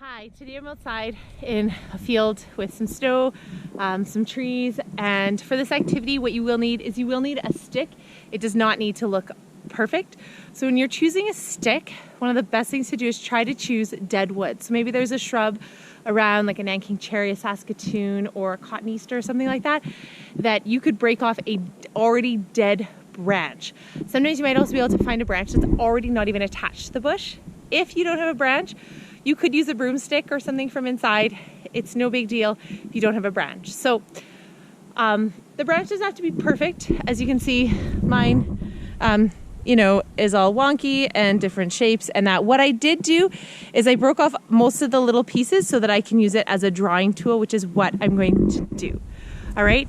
Hi, today I'm outside in a field with some snow, some trees, and for this activity what you will need is a stick. It does not need to look perfect. So when you're choosing a stick, one of the best things to do is try to choose dead wood. So maybe there's a shrub around like a Nanking cherry, a Saskatoon, or a cotton easter or something like that, that you could break off a already dead branch. Sometimes you might also be able to find a branch that's already not even attached to the bush. If you don't have a branch, you could use a broomstick or something from inside. It's no big deal if you don't have a branch. So the branch doesn't have to be perfect. As you can see, mine, is all wonky and different shapes. And that what I did do is I broke off most of the little pieces so that I can use it as a drawing tool, which is what I'm going to do. All right.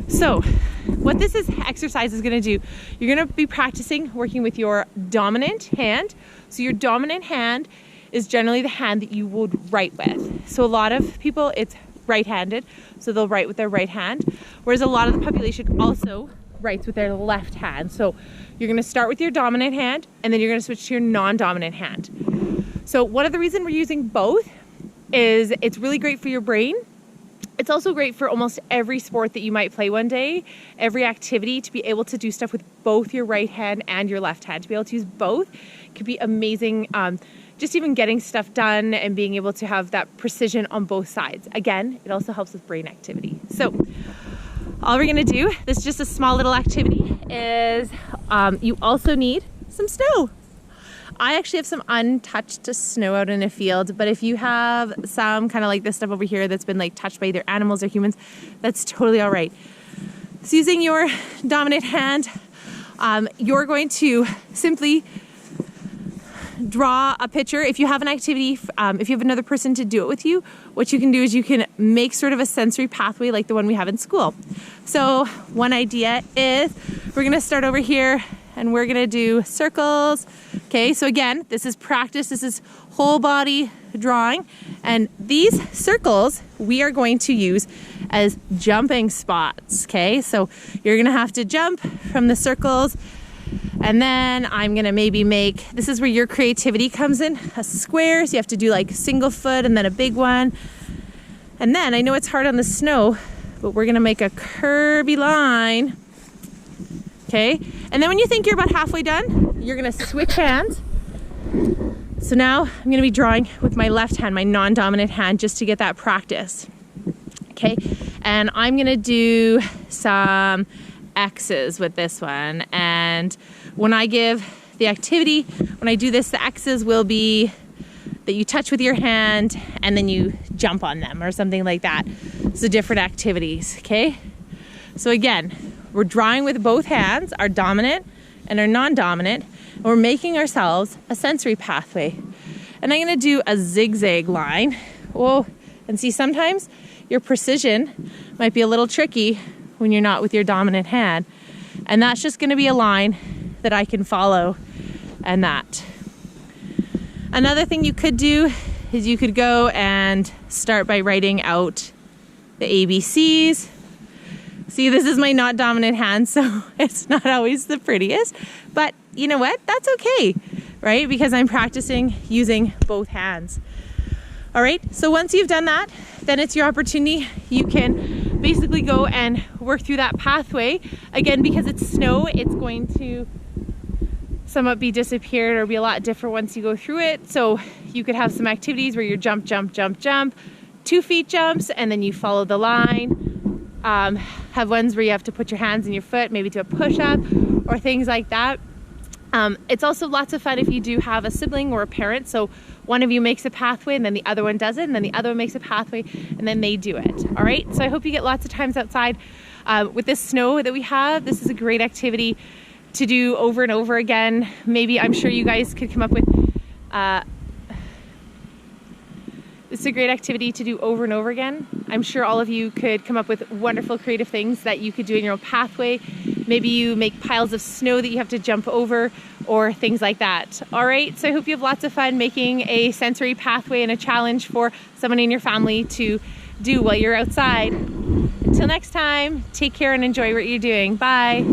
So what this exercise is going to do, you're going to be practicing working with your dominant hand. So your dominant hand is generally the hand that you would write with. So a lot of people, it's right-handed, so they'll write with their right hand, whereas a lot of the population also writes with their left hand. So you're gonna start with your dominant hand, and then you're gonna switch to your non-dominant hand. So one of the reasons we're using both is it's really great for your brain. It's also great for almost every sport that you might play one day, every activity, to be able to do stuff with both your right hand and your left hand. To be able to use both could be amazing. Just even getting stuff done and being able to have that precision on both sides. Again, it also helps with brain activity. So all we're gonna do, this is just a small little activity, is you also need some snow. I actually have some untouched snow out in a field, but if you have some kind of like this stuff over here that's been like touched by either animals or humans, that's totally all right. So using your dominant hand, you're going to simply draw a picture. If you have an activity, if you have another person to do it with you, what you can do is you can make sort of a sensory pathway like the one we have in school. So one idea is we're gonna start over here and we're gonna do circles. Okay, so again, this is practice, this is whole body drawing. And these circles we are going to use as jumping spots, okay? So you're gonna have to jump from the circles. And then I'm gonna maybe make, this is where your creativity comes in, a square. So you have to do like a single foot and then a big one. And then I know it's hard on the snow, but we're gonna make a curvy line. Okay, and then when you think you're about halfway done, you're gonna switch hands. So now I'm gonna be drawing with my left hand, my non-dominant hand, just to get that practice. Okay, and I'm gonna do some X's with this one, and when I give the activity, when I do this, the X's will be that you touch with your hand and then you jump on them or something like that. So different activities, okay? So again, we're drawing with both hands, our dominant and our non-dominant, and we're making ourselves a sensory pathway. And I'm gonna do a zigzag line. Whoa, and see, sometimes your precision might be a little tricky when you're not with your dominant hand. And that's just gonna be a line that I can follow, and that. Another thing you could do is you could go and start by writing out the ABCs. See, this is my not dominant hand, so it's not always the prettiest, but you know what? That's okay, right? Because I'm practicing using both hands. All right, so once you've done that, then it's your opportunity. You can basically go and work through that pathway. Again, because it's snow, it's going to somewhat be disappeared or be a lot different once you go through it. So you could have some activities where you jump, jump, jump, jump, 2 feet jumps, and then you follow the line. Have ones where you have to put your hands in your foot, maybe do a push-up or things like that. It's also lots of fun if you do have a sibling or a parent. So one of you makes a pathway and then the other one does it, and then the other one makes a pathway and then they do it. All right, so I hope you get lots of times outside. With this snow that we have, this is a great activity to do over and over again. Maybe, I'm sure you guys could come up with, this is a great activity to do over and over again. I'm sure all of you could come up with wonderful creative things that you could do in your own pathway. Maybe you make piles of snow that you have to jump over or things like that. All right, so I hope you have lots of fun making a sensory pathway and a challenge for someone in your family to do while you're outside. Until next time, take care and enjoy what you're doing. Bye.